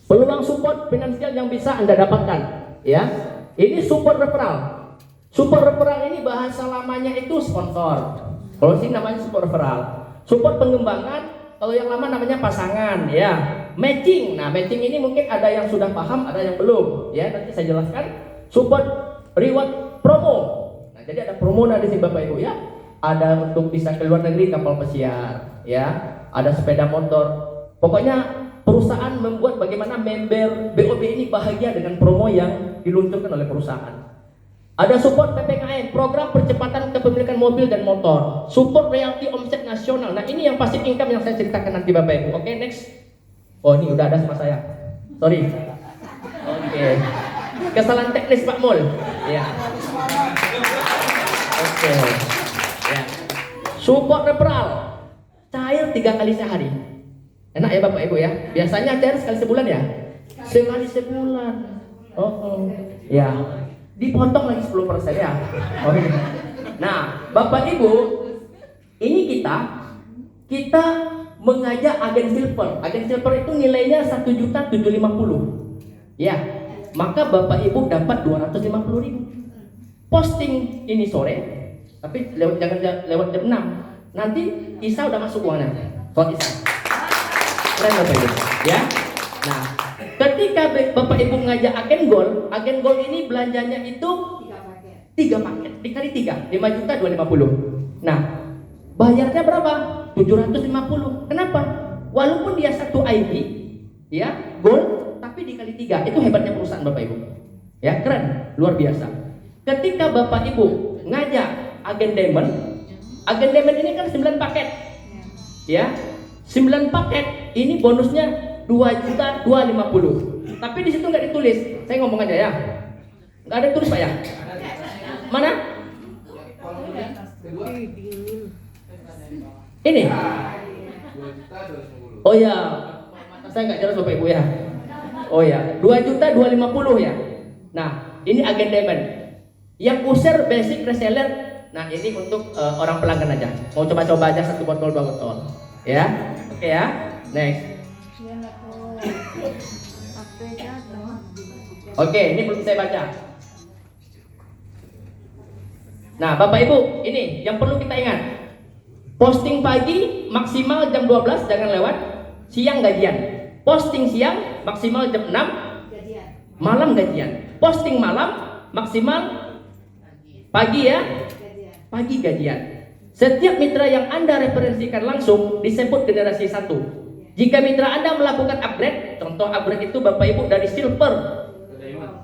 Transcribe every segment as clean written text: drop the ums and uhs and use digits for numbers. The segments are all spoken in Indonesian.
Peluang support finansial yang bisa Anda dapatkan, ya. Ini support referral. Support referral ini bahasa lamanya itu sponsor. Kalau sini namanya support referral. Support pengembangan, kalau yang lama namanya pasangan, ya. Matching. Nah, matching ini mungkin ada yang sudah paham, ada yang belum, ya. Nanti saya jelaskan. Support reward promo. Nah, jadi ada promo dari sini Bapak Ibu, ya. Ada untuk bisa ke luar negeri kapal pesiar, ya. Ada sepeda motor. Pokoknya perusahaan membuat bagaimana member BOB ini bahagia dengan promo yang diluncurkan oleh perusahaan. Ada support PPKM, program percepatan kepemilikan mobil dan motor. Support royalti omset nasional. Nah, ini yang passive income yang saya ceritakan nanti Bapak Ibu. Oke, next. Oh, ini udah ada sama saya. Sorry. Oke. Kesalahan teknis Pak Mul. Ya. Oke. Ya. Support referral. Cair 3 kali sehari. Enak ya Bapak Ibu ya. Biasanya cair sekali sebulan ya. Sekali sebulan. Oh. Ya. Dipotong lagi 10% ya. Oke. Nah, Bapak Ibu, ini kita mengajak agen silver. Agen silver itu nilainya 1.750.000. Ya. Maka Bapak Ibu dapat 250.000. Posting ini sore, tapi jangan lewat jam 6. Nanti Isa udah masuk uangnya. Soal Isa. Keren Bapak Ibu, ya. Nah, ketika Bapak Ibu ngajak agen gold ini belanjanya itu 3 paket dikali 3, 5.250.000. Nah, bayarnya berapa? 750. Kenapa? Walaupun dia satu ID, ya, gold, tapi dikali 3. Itu hebatnya perusahaan Bapak Ibu. Ya, keren, luar biasa. Ketika Bapak Ibu ngajak agen diamond ini kan 9 paket. Ya. 9 paket ini bonusnya 2.250.000. Tapi di situ nggak ditulis. Saya ngomong aja ya. Nggak ada tulis Pak ya? Mana? Ini. Oh ya, mata saya nggak jelas Bapak Ibu ya. Oh ya, 2.250.000 ya. Nah, ini agen diamond. Yang user basic reseller. Nah, ini untuk orang pelanggan aja. Mau coba-coba aja 1 botol 2 botol. Ya, oke ya. Next. Oke, ini belum saya baca. Nah, Bapak Ibu, ini yang perlu kita ingat. Posting pagi maksimal jam 12, jangan lewat. Siang gajian. Posting siang maksimal jam 6, malam gajian. Posting malam maksimal pagi ya. Pagi gajian. Setiap mitra yang Anda referensikan langsung disebut generasi 1. Jika mitra Anda melakukan upgrade, contoh upgrade itu Bapak Ibu dari silver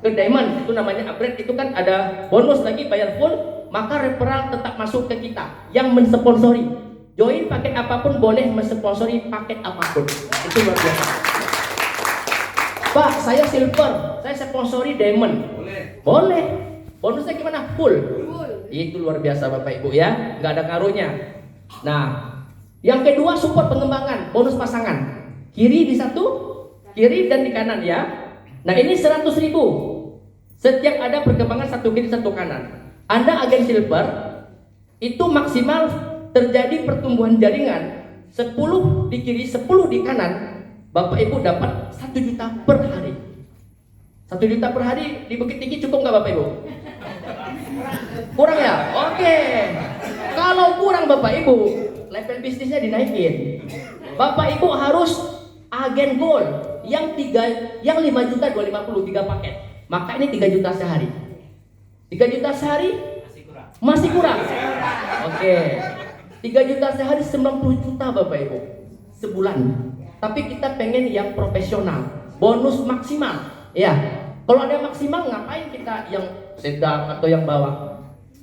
ke diamond, itu namanya upgrade, itu kan ada bonus lagi bayar full, maka referral tetap masuk ke kita yang mensponsori. Join paket apapun boleh mensponsori paket apapun. Itu luar biasa. Pak, saya silver, saya sponsori diamond. Boleh. Bonusnya gimana? Full. Itu luar biasa Bapak Ibu ya, nggak ada karunya. Nah, yang kedua support pengembangan, bonus pasangan. Kiri di satu, kiri dan di kanan ya. Nah, ini 100.000. Setiap ada perkembangan satu kiri satu kanan. Anda agen silver, itu maksimal terjadi pertumbuhan jaringan 10 di kiri, 10 di kanan. Bapak Ibu dapat 1 juta per hari. 1 juta per hari di Bukit Tinggi cukup nggak Bapak Ibu? Kurang ya? Oke. Kalau kurang Bapak Ibu, level bisnisnya dinaikin. Bapak Ibu harus agen gold yang 5.250.000 3 paket. Maka ini 3 juta sehari. 3 juta sehari masih kurang. Oke. 3 juta sehari 90 juta Bapak Ibu sebulan. Tapi kita pengen yang profesional, bonus maksimal. Ya. Kalau ada maksimal ngapain kita yang sedang atau yang bawah?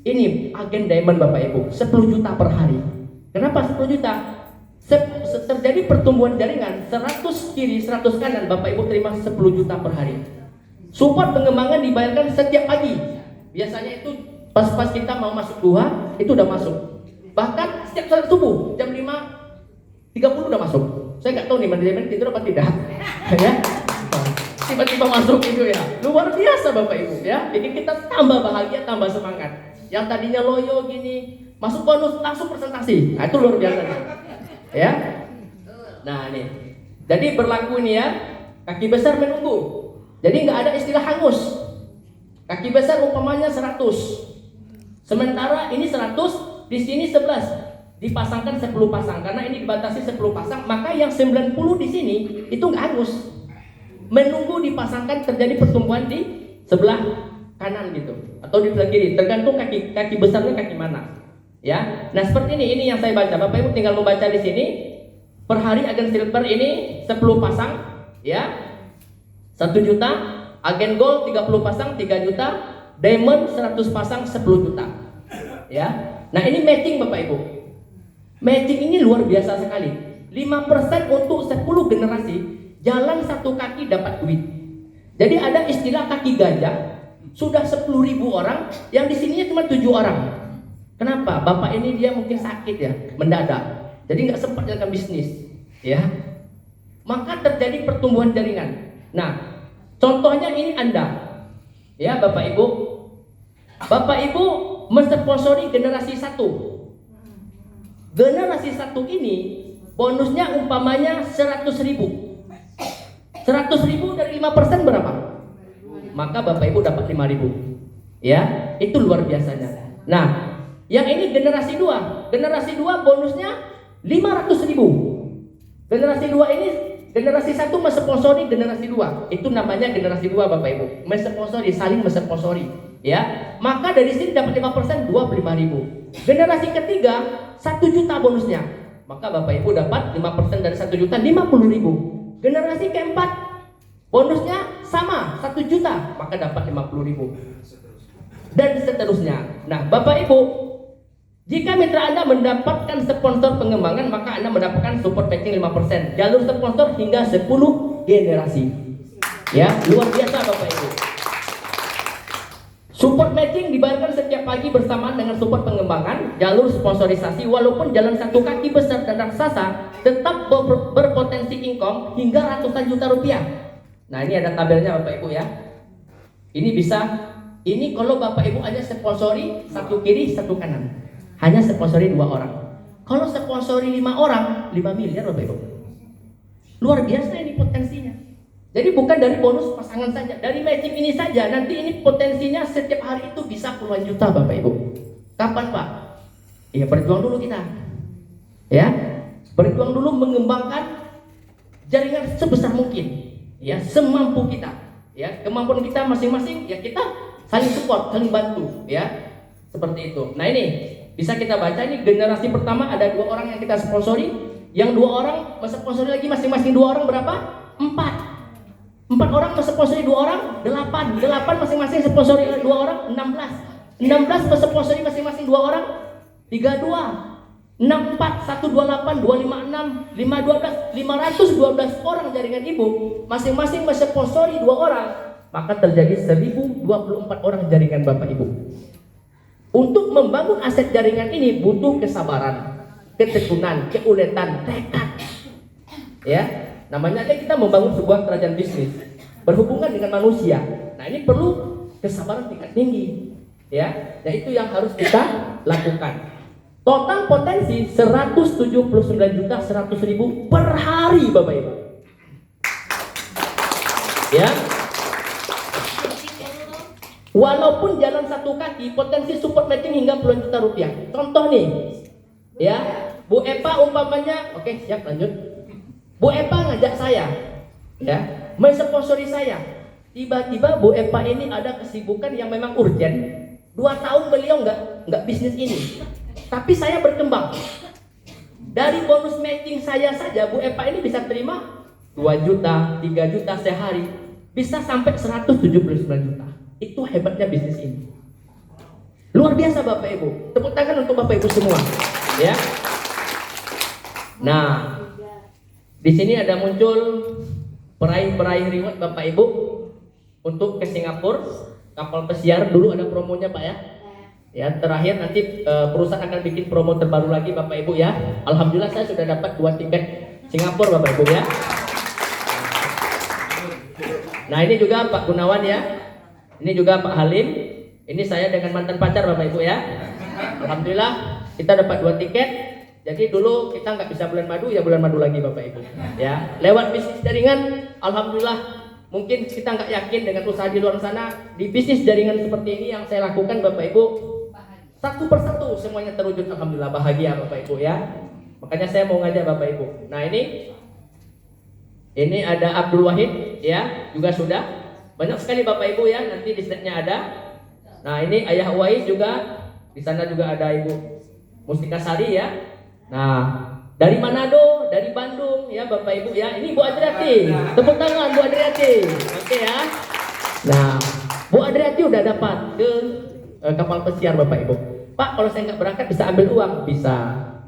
Ini agen diamond Bapak Ibu 10 juta per hari. Kenapa 10 juta? Terjadi pertumbuhan jaringan 100 kiri 100 kanan, Bapak Ibu terima 10 juta per hari. Support pengembangan dibayarkan setiap pagi. Biasanya itu pas kita mau masuk duha itu udah masuk. Bahkan setiap salat subuh jam 5.30 udah masuk. Saya nggak tahu nih manajemen tidur apa tidak. Ya. Tiba-tiba masuk itu ya. Luar biasa Bapak Ibu ya. Bikin kita tambah bahagia, tambah semangat. Yang tadinya loyo gini, masuk bonus langsung presentasi. Nah, itu luar biasa. Ya. Nah, nih. Jadi berlaku ini ya. Kaki besar menunggu. Jadi nggak ada istilah hangus. Kaki besar umpamanya 100. Sementara ini 100, di sini 11. Dipasangkan 10 pasang. Karena ini dibatasi 10 pasang, maka yang 90 di sini itu nggak hangus. Menunggu dipasangkan, terjadi pertumbuhan di sebelah kanan gitu atau di sebelah kiri, tergantung kaki besarnya kaki mana. Ya. Nah, seperti ini yang saya baca. Bapak Ibu tinggal membaca di sini. Per hari agen silver ini 10 pasang, ya. 1 juta, agen gold 30 pasang 3 juta, diamond 100 pasang 10 juta. Ya. Nah, ini matching Bapak Ibu. Matching ini luar biasa sekali. 5% untuk 10 generasi, jalan satu kaki dapat duit. Jadi ada istilah kaki gajah, sudah 10.000 orang, yang di sininya cuma 7 orang. Kenapa? Bapak ini dia mungkin sakit ya, mendadak. Jadi nggak sempat jalankan bisnis, ya. Maka terjadi pertumbuhan jaringan. Nah, contohnya ini Anda, ya Bapak Ibu. Bapak Ibu mensponsori generasi 1. Generasi 1 ini bonusnya umpamanya 100.000. 100.000 dari 5% berapa? Maka Bapak Ibu dapat 5.000. Ya, itu luar biasanya. Nah, yang ini generasi 2. Generasi 2 bonusnya 500.000. Generasi 2 ini, generasi 1 mensponsori generasi 2. Itu namanya generasi 2 Bapak Ibu. Mensponsori, saling mensponsori, ya. Maka dari sini dapat 5%, 25.000. Generasi ketiga 1 juta bonusnya. Maka Bapak Ibu dapat 5% dari 1 juta, 50.000. Generasi keempat bonusnya sama 1 juta, maka dapat 50.000. Dan seterusnya. Nah, Bapak Ibu, jika mitra Anda mendapatkan sponsor pengembangan, maka Anda mendapatkan support matching 5%. Jalur sponsor hingga 10 generasi. Ya, luar biasa Bapak Ibu. Support matching dibayarkan setiap pagi bersamaan dengan support pengembangan. Jalur sponsorisasi, walaupun jalan satu kaki besar dan raksasa, tetap berpotensi income hingga ratusan juta rupiah. Nah, ini ada tabelnya Bapak Ibu ya. Ini bisa, ini kalau Bapak Ibu aja sponsori satu kiri satu kanan, hanya sponsori 2 orang. Kalau sponsori 5 orang, 5 miliar Bapak Ibu. Luar biasa ini potensinya. Jadi bukan dari bonus pasangan saja, dari matching ini saja. Nanti ini potensinya setiap hari itu bisa puluhan juta Bapak Ibu. Kapan Pak? Ya berjuang dulu kita. Ya, berjuang dulu mengembangkan jaringan sebesar mungkin. Ya, semampu kita. Ya, kemampuan kita masing-masing. Ya, kita saling support, saling bantu. Ya, seperti itu. Nah, ini bisa kita baca, ini generasi pertama ada 2 orang yang kita sponsori. Yang 2 orang sponsori lagi masing-masing 2 orang berapa? 4 orang sponsori 2 orang, 8 masing-masing sponsori 2 orang, 16 sponsori masing-masing 2 orang, 32, 64, 128, 256, 512, 512 orang jaringan ibu, masing-masing sponsori 2 orang, maka terjadi 1024 orang jaringan Bapak Ibu. Untuk membangun aset jaringan ini butuh kesabaran, ketekunan, keuletan, tekad. Ya. Namanya aja kita membangun sebuah kerajaan bisnis berhubungan dengan manusia. Nah, ini perlu kesabaran tingkat tinggi, ya. Dan itu yang harus kita lakukan. Total potensi 179.100.000 per hari Bapak Ibu. Ya. Walaupun jalan satu kaki, potensi support matching hingga puluhan juta rupiah. Contoh nih, ya, Bu Epa umpamanya, oke siap lanjut. Bu Epa ngajak saya, ya, mensponsori saya. Tiba-tiba Bu Epa ini ada kesibukan yang memang urgent. 2 tahun beliau nggak bisnis ini, tapi saya berkembang. Dari bonus matching saya saja, Bu Epa ini bisa terima 2 juta, 3 juta sehari, bisa sampai 179 juta. Itu hebatnya bisnis ini. Luar biasa Bapak Ibu. Tepuk tangan untuk Bapak Ibu semua, ya. Nah, di sini ada muncul peraih reward Bapak Ibu untuk ke Singapura, kapal pesiar. Dulu ada promonya Pak ya. Ya, terakhir nanti perusahaan akan bikin promo terbaru lagi Bapak Ibu ya. Alhamdulillah saya sudah dapat 2 tiket Singapura Bapak Ibu ya. Nah, ini juga Pak Gunawan ya. Ini juga Pak Halim. Ini saya dengan mantan pacar Bapak Ibu ya. Alhamdulillah kita dapat 2 tiket. Jadi dulu kita nggak bisa bulan madu, ya bulan madu lagi Bapak Ibu. Ya, lewat bisnis jaringan, alhamdulillah mungkin kita nggak yakin dengan usaha di luar sana. Di bisnis jaringan seperti ini yang saya lakukan Bapak Ibu, satu persatu semuanya terwujud, alhamdulillah bahagia Bapak Ibu ya. Makanya saya mau ngajak Bapak Ibu. Nah ini ada Abdul Wahid ya, juga sudah banyak sekali Bapak Ibu ya. Nanti di slide-nya ada. Nah ini Ayah Wais juga, di sana juga ada Ibu Mustika Sari ya. Nah, dari Manado, dari Bandung ya Bapak Ibu ya. Ini Bu Adriati. Tepuk tangan Bu Adriati. Oke ya. Nah, Bu Adriati udah dapat ke kapal pesiar Bapak Ibu. Pak, kalau saya nggak berangkat bisa ambil uang? Bisa.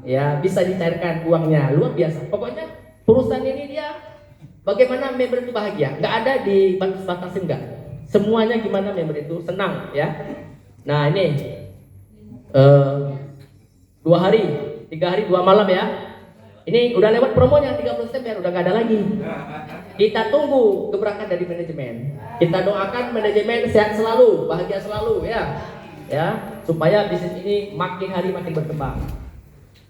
Ya, bisa dicairkan uangnya. Luar biasa. Pokoknya perusahaan ini dia bagaimana member itu bahagia. Nggak ada di batas-batasin enggak. Semuanya gimana member itu senang ya. Nah, ini 2 hari 3 hari 2 malam ya. Ini udah lewat promonya 30 September, udah gak ada lagi. Kita tunggu keberangkatan dari manajemen. Kita doakan manajemen sehat selalu, bahagia selalu ya. Ya, supaya bisnis ini makin hari makin berkembang.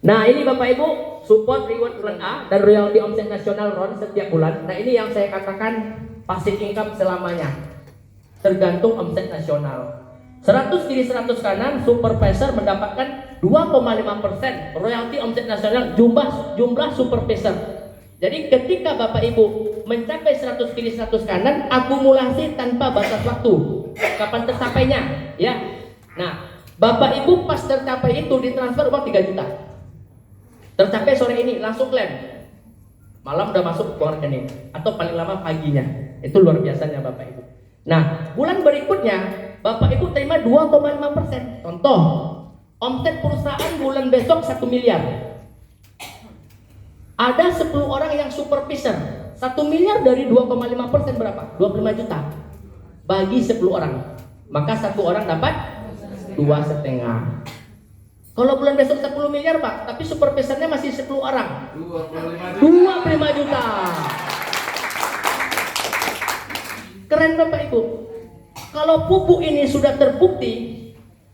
Nah, ini Bapak Ibu, support reward bulan A dan royalty omset nasional RON setiap bulan. Nah, ini yang saya katakan passive income selamanya. Tergantung omset nasional. 100 kiri 100 kanan, supervisor mendapatkan 2,5% royalti omset nasional jumlah supervisor. Jadi ketika Bapak Ibu mencapai 100 kiri 100 kanan, akumulasi tanpa batas waktu. Kapan tercapainya? Ya. Nah, Bapak Ibu pas tercapai itu ditransfer uang 3 juta. Tercapai sore ini langsung klaim. Malam udah masuk uang rekening atau paling lama paginya. Itu luar biasanya Bapak Ibu. Nah, bulan berikutnya Bapak Ibu terima 2,5%. Contoh, omset perusahaan bulan besok 1 miliar. Ada 10 orang yang supervisor. 1 miliar dari 2,5% berapa? 25 juta. Bagi 10 orang. Maka 1 orang dapat 2,5. Kalau bulan besok 10 miliar Pak, tapi supervisornya masih 10 orang. 25 juta. Keren Bapak Ibu. Kalau pupuk ini sudah terbukti,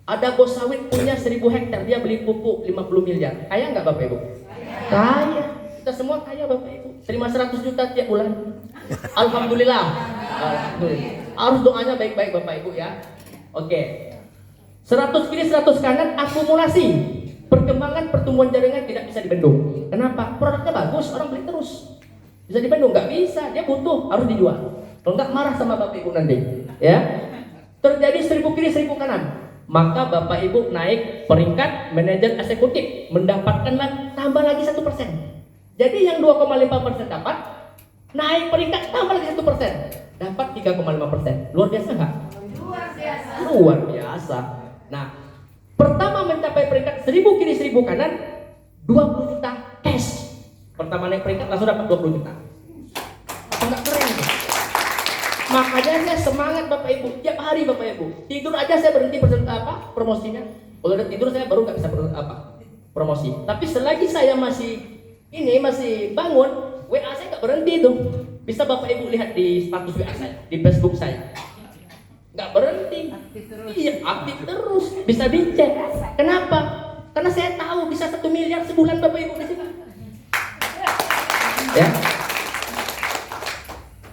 ada bos sawit punya 1000 hektar, dia beli pupuk 50 miliar. Kaya nggak Bapak Ibu? Kaya. Kita semua kaya Bapak Ibu. Terima 100 juta tiap bulan. Alhamdulillah. Alhamdulillah. Harus doanya baik-baik Bapak Ibu ya. Oke. 100 kiri 100 kanan, akumulasi. Perkembangan pertumbuhan jaringan tidak bisa dibendung. Kenapa? Produknya bagus, orang beli terus. Bisa dibendung? Nggak bisa. Dia butuh, harus dijual. Kalau nggak marah sama Bapak Ibu nanti. Ya. Terjadi 1000 kiri 1000 kanan, maka Bapak Ibu naik peringkat manajer eksekutif, mendapatkan tambah lagi 1%. Jadi yang 2,5% dapat, naik peringkat tambah lagi 1%, dapat 3,5%. Luar biasa nggak? Luar biasa. Luar biasa. Nah, pertama mencapai peringkat 1000 kiri 1000 kanan, 20 juta cash. Pertama naik peringkat langsung dapat 20 juta. Enggak keren. Makanya saya semangat Bapak Ibu, tiap hari Bapak Ibu. Tidur aja saya berhenti promosinya. Kalau udah tidur saya baru nggak bisa promosi. Tapi selagi saya masih bangun, WA saya nggak berhenti itu. Bisa Bapak Ibu lihat di status WA saya, di Facebook saya. Nggak berhenti. Iya, aktif terus. Bisa dicek. Kenapa? Karena saya tahu bisa 1 miliar sebulan Bapak Ibu di sini. Ya.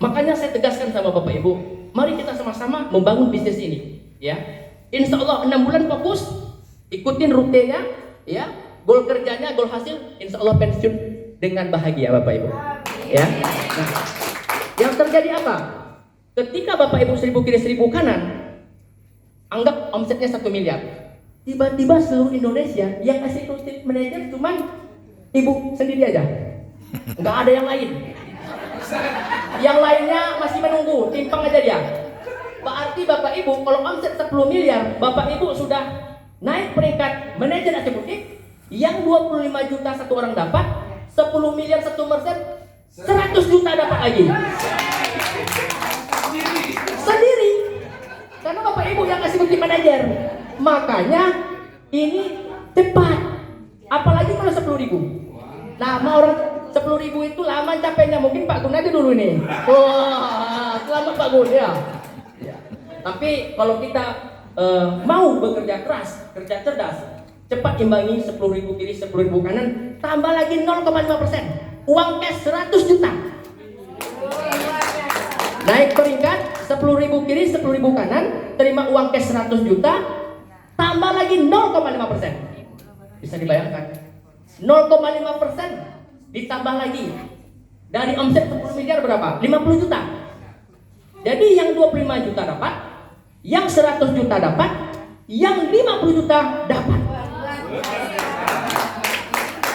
Makanya saya tegaskan sama Bapak Ibu, mari kita sama-sama membangun bisnis ini, ya. Insya Allah 6 bulan fokus, ikutin rutenya, ya. Goal kerjanya, goal hasil, insya Allah pensiun dengan bahagia Bapak Ibu, ya. Nah, yang terjadi apa? Ketika Bapak Ibu 1000 kiri 1000 kanan, anggap omsetnya 1 miliar. Tiba-tiba seluruh Indonesia yang eksekutif manajer cuman Ibu sendiri aja, nggak ada yang lain. Yang lainnya masih menunggu, timpang aja dia. Berarti Bapak Ibu kalau omset 10 miliar, Bapak Ibu sudah naik peringkat manajer eksekutif. Yang 25 juta satu orang dapat, 10 miliar 1%, 100 juta dapat lagi. Sendiri. Karena Bapak Ibu yang eksekutif manajer. Makanya ini cepat. Apalagi kalau 10.000. Nah, mau orang 10.000 itu lama capeknya, mungkin Pak Gun aja dulu nih. Wah, selamat Pak Gun ya. Tapi kalau kita mau bekerja keras, kerja cerdas, cepat imbangi 10.000 kiri 10.000 kanan, tambah lagi 0,5%. Uang cash 100 juta. Naik peringkat 10.000 kiri 10.000 kanan, terima uang cash 100 juta, tambah lagi 0,5%. Bisa dibayangkan? 0,5% ditambah lagi. Dari omset 10 miliar berapa? 50 juta. Jadi yang 25 juta dapat, yang 100 juta dapat, yang 50 juta dapat.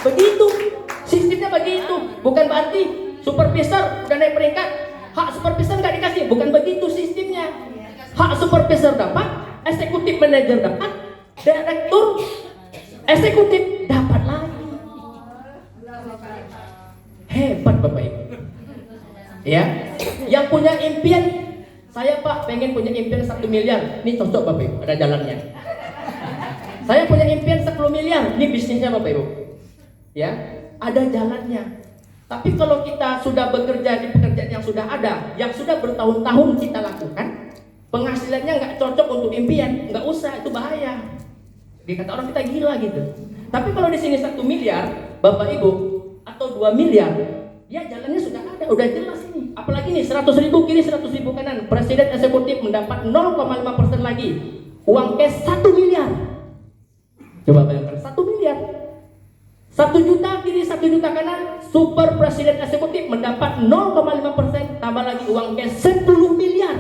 Begitu sistemnya, begitu. Bukan berarti supervisor udah naik peringkat, hak supervisor nggak dikasih. Bukan begitu sistemnya. Hak supervisor dapat, eksekutif manajer dapat, direktur eksekutif dapat lagi. Hebat Bapak Ibu. Ya, yang punya impian, saya Pak pengen punya impian 1 miliar. Ini cocok Bapak Ibu, ada jalannya. Saya punya impian 10 miliar. Ini bisnisnya Bapak Ibu. Ya, ada jalannya. Tapi kalau kita sudah bekerja di pekerjaan yang sudah ada, yang sudah bertahun-tahun kita lakukan, penghasilannya nggak cocok untuk impian, nggak usah, itu bahaya. Dikata orang kita gila gitu. Tapi kalau di sini 1 miliar, Bapak Ibu, atau 2 miliar, ya jalannya sudah ada, udah jelas ini. Apalagi nih 100.000 kiri 100.000 kanan, presiden eksekutif mendapat 0,5% lagi. Uang cash 1 miliar. Coba bayangkan 1 miliar. 1 juta kiri 1 juta kanan, super presiden eksekutif mendapat 0,5%, tambah lagi uang cash 10 miliar.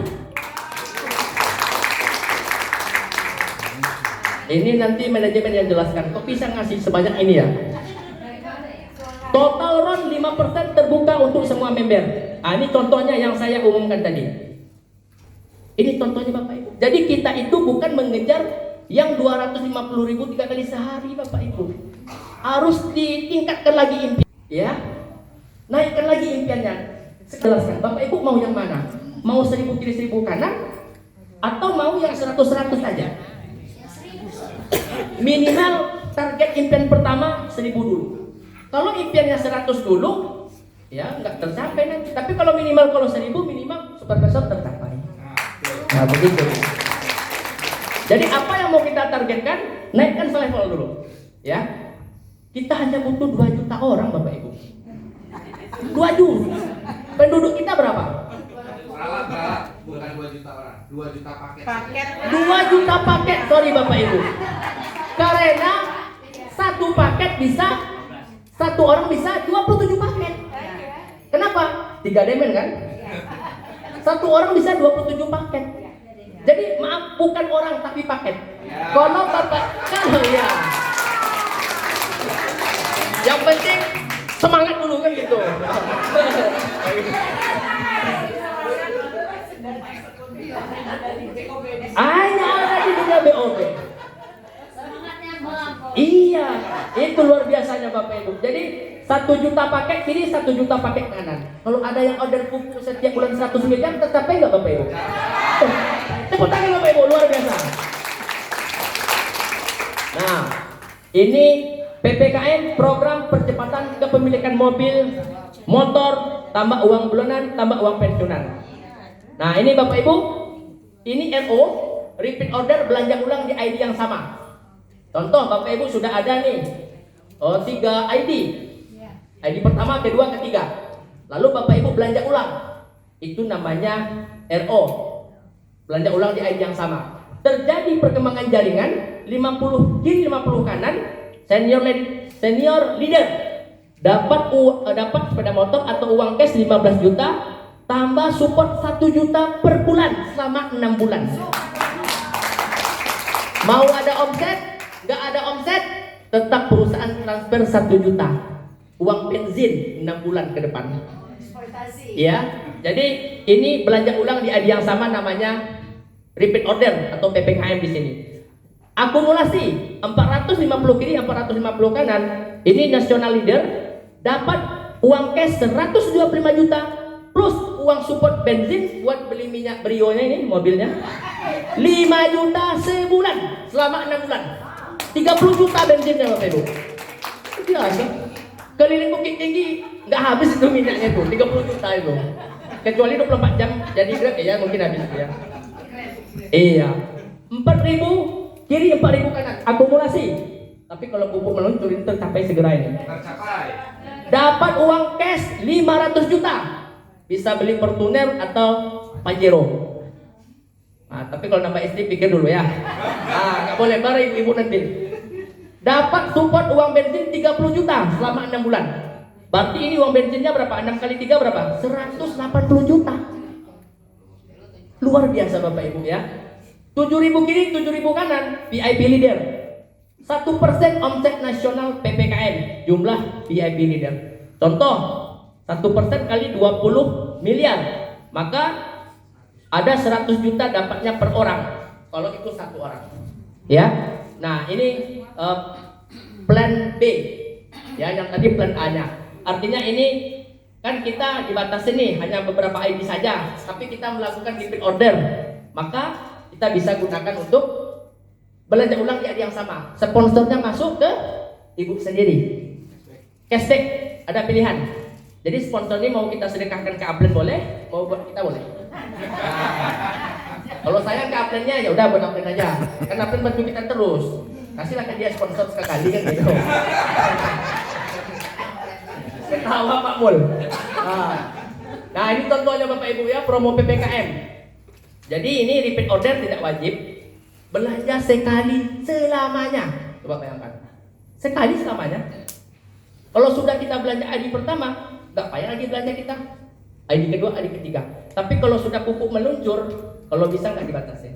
Ini nanti manajemen yang jelaskan, kok bisa ngasih sebanyak ini ya? Total RON 5% terbuka untuk semua member. Ini contohnya yang saya umumkan tadi. Ini contohnya Bapak Ibu. Jadi kita itu bukan mengejar yang 250.000 3 kali sehari Bapak Ibu. Harus ditingkatkan lagi impian, ya. Naikkan lagi impiannya. Jelaskan, Bapak Ibu mau yang mana? Mau 1.000 kiri 1.000 kanan? Atau mau yang 100-100 saja? Minimal target impian pertama 1.000 dulu. Kalau impiannya 100 dulu, ya nggak tercapai nanti. Tapi kalau minimal, kalau 1.000 minimal supervisor tercapai. Nah begitu. Jadi apa yang mau kita targetkan, naikkan selevel dulu, ya. Kita hanya butuh 2 juta orang Bapak Ibu. 2 juta. Penduduk kita berapa? Bukan 2 juta orang, 2 juta paket. 2 juta paket, sorry Bapak Ibu. Karena satu paket bisa, satu orang bisa 27 paket. Kenapa? 3 demen kan? Satu orang bisa 27 paket. Jadi maaf, bukan orang tapi paket. Kalau Bapak, kalau ya. Yang penting semangat dulu kan gitu. Hanya ada di dunia BOB. Iya, itu luar biasanya Bapak Ibu. Jadi 1 juta paket kiri, 1 juta paket kanan. Kalau ada yang order pupuk setiap bulan 100 miliar, tercapai nggak Bapak Ibu? Tepuk tangan Bapak Ibu, luar biasa. Nah, ini PPKM, program percepatan kepemilikan mobil, motor, tambah uang bulanan, tambah uang pensiunan. Nah ini Bapak Ibu, ini RO, repeat order belanja ulang di ID yang sama. Contoh Bapak Ibu sudah ada nih 3 ID. ID pertama, kedua, ketiga. Lalu Bapak Ibu belanja ulang. Itu namanya RO. Belanja ulang di ID yang sama. Terjadi perkembangan jaringan 50 kiri 50 kanan. Senior leader dapat sepeda motor atau uang cash 15 juta tambah support 1 juta per bulan selama 6 bulan. Mau ada omset, nggak ada omset, tetap perusahaan transfer 1 juta uang bensin 6 bulan ke depan. Ya, jadi ini belanja ulang di ID yang sama, namanya repeat order atau PPKM di sini. Akumulasi 450 kiri 450 kanan, ini national leader dapat uang cash 125 juta plus uang support bensin buat beli minyak Brio-nya ini, mobilnya 5 juta sebulan selama 6 bulan. 30 juta bensinnya Bapak Ibu. Biasa. Keliling Bukit Tinggi nggak habis itu minyaknya tuh, 30 juta itu. Kecuali 24 jam jadi Grab ya mungkin habis ya. Iya. 4.000 kiri 4.000 kanan, akumulasi Tapi kalau pupuk meluncur itu tercapai segera ini. Tercapai. Dapat uang cash 500 juta. Bisa beli Fortuner atau Pajero. Nah, tapi kalau nambah istri pikir dulu ya. Nggak boleh bareng ibu-ibu nanti. Dapat support uang bensin 30 juta selama 6 bulan. Berarti ini uang bensinnya berapa? 6 kali 3 berapa? 180 juta. Luar biasa Bapak Ibu ya. 7.000 kiri, 7.000 kanan, VIP leader. 1% omset nasional PPKM jumlah VIP leader. Contoh, 1% kali 20 miliar. Maka ada 100 juta dapatnya per orang. Kalau itu satu orang. Ya. Nah, ini plan B. Ya, yang tadi plan A-nya. Artinya ini kan kita dibatasi nih hanya beberapa ID saja, tapi kita melakukan repeat order. Maka kita bisa gunakan untuk belanja ulang di hari yang sama. Sponsornya masuk ke ibu sendiri. Cashback ada pilihan. Jadi sponsor ini mau kita sedekahkan ke Upland boleh, mau buat kita boleh. Kalau saya ke Uplandnya ya udah buat Upland aja. Karena Upland bantu kita terus. Kasihlah ke dia sponsor sekali kan gitu. Ketawa Pak Mul. Nah ini contohnya Bapak Ibu ya promo PPKM. Jadi ini repeat order tidak wajib. Belanja sekali selamanya. Coba bayangkan. Sekali selamanya. Kalau sudah kita belanja ID pertama, nggak payah lagi belanja kita. ID kedua, ID ketiga. Tapi kalau sudah pupuk meluncur, kalau bisa nggak dibatasi.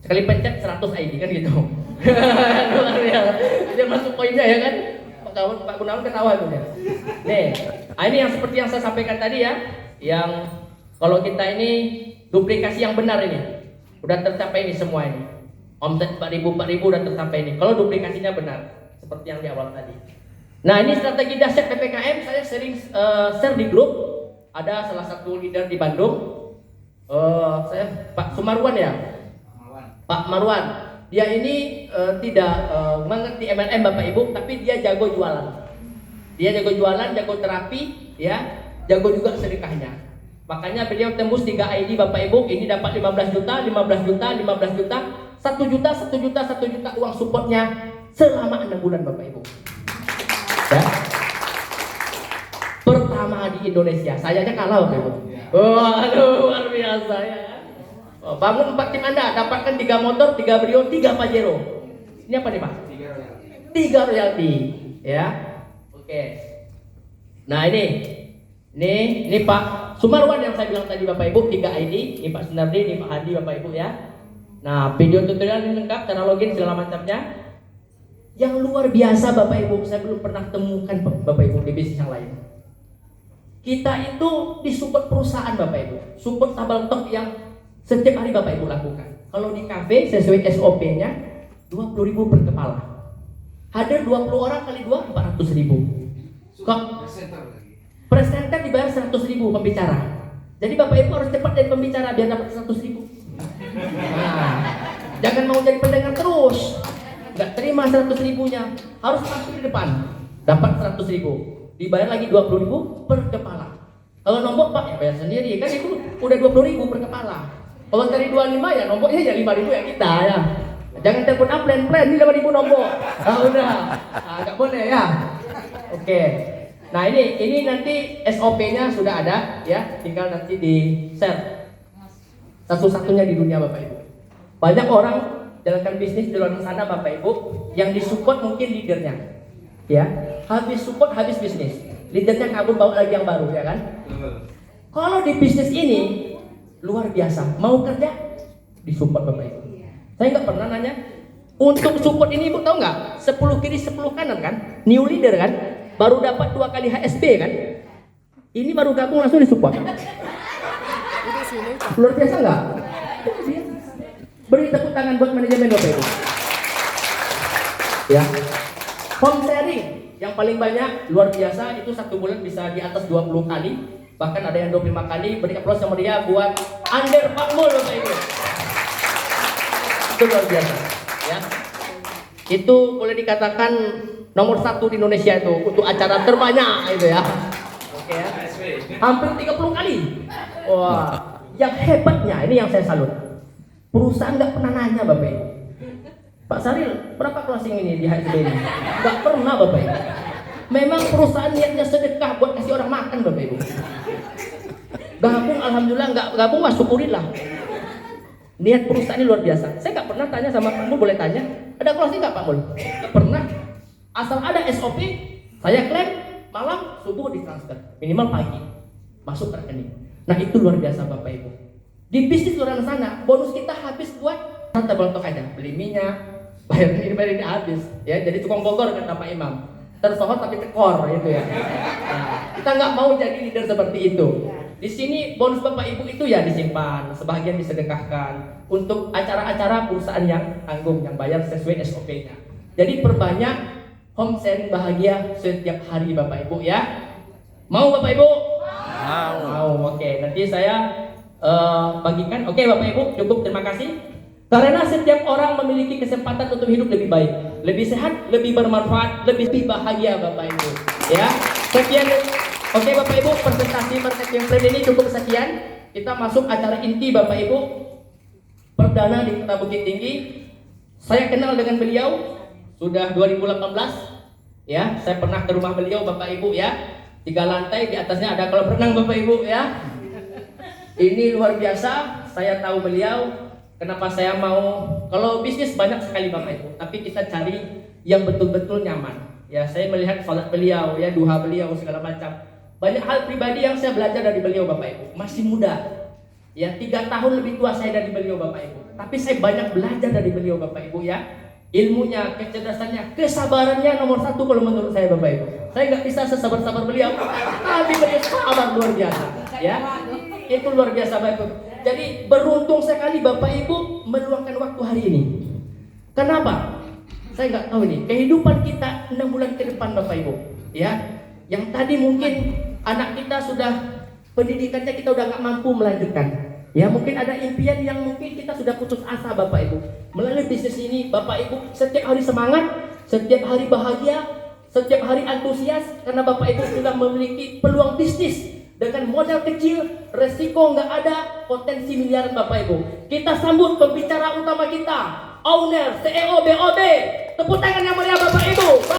Sekali pencet 100 ID kan gitu. Luar biasa. Dia masuk poinnya ya kan. Pak Gunawan ketawa itu ya. Nih, ini yang seperti yang saya sampaikan tadi ya, yang kalau kita ini duplikasi yang benar ini, udah tercapai ini semua ini. Omset 4.000 udah tercapai ini. Kalau duplikasinya benar, seperti yang di awal tadi. Nah, ini strategi dahsyat PPKM. Saya sering share di grup. Ada salah satu leader di Bandung. Saya Pak Sumarwan ya. Pak Marwan. Dia ini tidak mengerti MLM Bapak Ibu, tapi dia jago jualan. Dia jago jualan, jago terapi, ya, jago juga sedekahnya. Makanya beliau tembus 3 ID Bapak Ibu. Ini dapat 15 juta, 15 juta, 15 juta, 1 juta, 1 juta, 1 juta uang supportnya selama 6 bulan Bapak Ibu. Ya. Pertama di Indonesia, saya aja kalah Bapak Ibu. Waduh, luar biasa ya. Bangun 4 tim Anda, dapatkan 3 motor, 3 Brio, 3 Pajero. Ini apa nih Pak? 3 royalty. Ya. Oke. Nah ini Pak Sumarwan yang saya bilang tadi Bapak Ibu, 3 ID. Ini Pak Sunardi, ini Pak Hadi Bapak Ibu ya. Nah video tutorial ini lengkap, cara login segala macamnya. Yang luar biasa Bapak Ibu, saya belum pernah temukan Bapak Ibu di bisnis yang lain. Kita itu disupport perusahaan Bapak Ibu, support tabal tok yang setiap hari Bapak Ibu lakukan. Kalau di kafe sesuai SOP-nya 20.000 per kepala. Hadir 20 orang kali 2 400.000. Kok presenter dibayar 100.000 pembicara. Jadi Bapak Ibu harus cepat jadi pembicara biar dapat 100.000. Nah, jangan mau jadi pendengar terus. Nggak terima 100.000-nya, harus tampil di depan. Dapat 100.000. Dibayar lagi 20.000 per kepala. Kalau nombok Pak ya bayar sendiri. Kan itu udah 20.000 per kepala. Kalau dari 25 ya nomboknya ya 5.000 ya kita ya. Jangan telepon plan ini 5.000 nombok. Udah. Nggak boleh ya. Oke. Nah ini nanti SOP-nya sudah ada ya, tinggal nanti di share. Satu-satunya di dunia Bapak Ibu. Banyak orang jalankan bisnis di luar sana Bapak Ibu yang disupport mungkin leadernya. Ya, habis support habis bisnis. Leadernya kabur bawa lagi yang baru ya kan? Kalau di bisnis ini luar biasa, mau kerja disupport Bapak Ibu. Saya nggak pernah nanya untuk support ini Ibu tahu nggak? 10 kiri 10 kanan kan? New leader kan? Baru dapat 2 kali HSB kan? Ini baru gabung langsung disupport. Luar biasa nggak? Beri tepuk tangan buat manajemen Bapak Ibu. Ya. Home sharing yang paling banyak luar biasa itu 1 bulan bisa di atas 20 kali. Bahkan ada yang 25 kali. Beri aplaus sama dia buat Under Pak Mul Bapak Ibu. Itu luar biasa ya. Itu boleh dikatakan nomor 1 di Indonesia itu untuk acara terbanyak itu ya. Oke ya. Hampir 30 kali. Wah, yang hebatnya ini yang saya salut. Perusahaan nggak pernah nanya Bapak Ibu. Pak Saril, berapa closing ini di HSB ini? Gak pernah Bapak Ibu. Memang perusahaan niatnya sedekah buat kasih orang makan Bapak Ibu. Gabung, alhamdulillah, nggak gabung mah syukurillah. Niat perusahaan ini luar biasa. Saya nggak pernah tanya sama Pak Mul, boleh tanya, ada closing nggak Pak Mul? Nggak pernah. Asal ada SOP, saya klaim malam subuh ditransfer, minimal pagi masuk ke rekening. Nah itu luar biasa Bapak Ibu. Di bisnis luar sana, bonus kita habis buat tata belontok aja, beli minyak, bayar ini habis. Ya jadi tukang Bogor kata Pak Imam, tersohor tapi tekor gitu ya. Nah, kita nggak mau jadi leader seperti itu. Di sini bonus Bapak Ibu itu ya disimpan, sebagian disedekahkan untuk acara-acara perusahaan yang tanggung, yang bayar sesuai SOP-nya. Jadi perbanyak home sharing bahagia setiap hari Bapak Ibu ya. Mau Bapak Ibu? Mau. Oke, nanti saya bagikan. Oke Bapak Ibu, cukup, terima kasih. Karena setiap orang memiliki kesempatan untuk hidup lebih baik, lebih sehat, lebih bermanfaat, lebih bahagia Bapak Ibu. Ya, sekian. Oke Bapak Ibu, presentasi marketing plan ini cukup sekian. Kita masuk acara inti Bapak Ibu. Perdana di Kota Bukit Tinggi. Saya kenal dengan beliau sudah 2018. Ya, saya pernah ke rumah beliau Bapak Ibu ya. 3 lantai, di atasnya ada kolam renang Bapak Ibu ya. Ini luar biasa. Saya tahu beliau. Kenapa saya mau? Kalau bisnis banyak sekali Bapak Ibu, tapi kita cari yang betul-betul nyaman. Ya, saya melihat salat beliau, ya, duha beliau segala macam. Banyak hal pribadi yang saya belajar dari beliau Bapak Ibu. Masih muda. Ya, 3 tahun lebih tua saya dari beliau Bapak Ibu. Tapi saya banyak belajar dari beliau Bapak Ibu ya. Ilmunya, kecerdasannya, kesabarannya nomor 1 kalau menurut saya Bapak Ibu. Saya nggak bisa sesabar-sabar beliau, tapi beliau sabar luar biasa. Ya, itu luar biasa Bapak Ibu. Jadi beruntung sekali Bapak Ibu meluangkan waktu hari ini. Kenapa? Saya nggak tahu ini. Kehidupan kita 6 bulan ke depan Bapak Ibu. Ya, yang tadi mungkin anak kita sudah pendidikannya kita udah nggak mampu melanjutkan. Ya mungkin ada impian yang mungkin kita sudah putus asa Bapak Ibu. Melalui bisnis ini Bapak Ibu setiap hari semangat, setiap hari bahagia, setiap hari antusias karena Bapak Ibu sudah memiliki peluang bisnis dengan modal kecil, resiko nggak ada, potensi miliaran Bapak Ibu. Kita sambut pembicara utama kita, owner CEO BOB. Tepuk tangan yang meriah Bapak Ibu.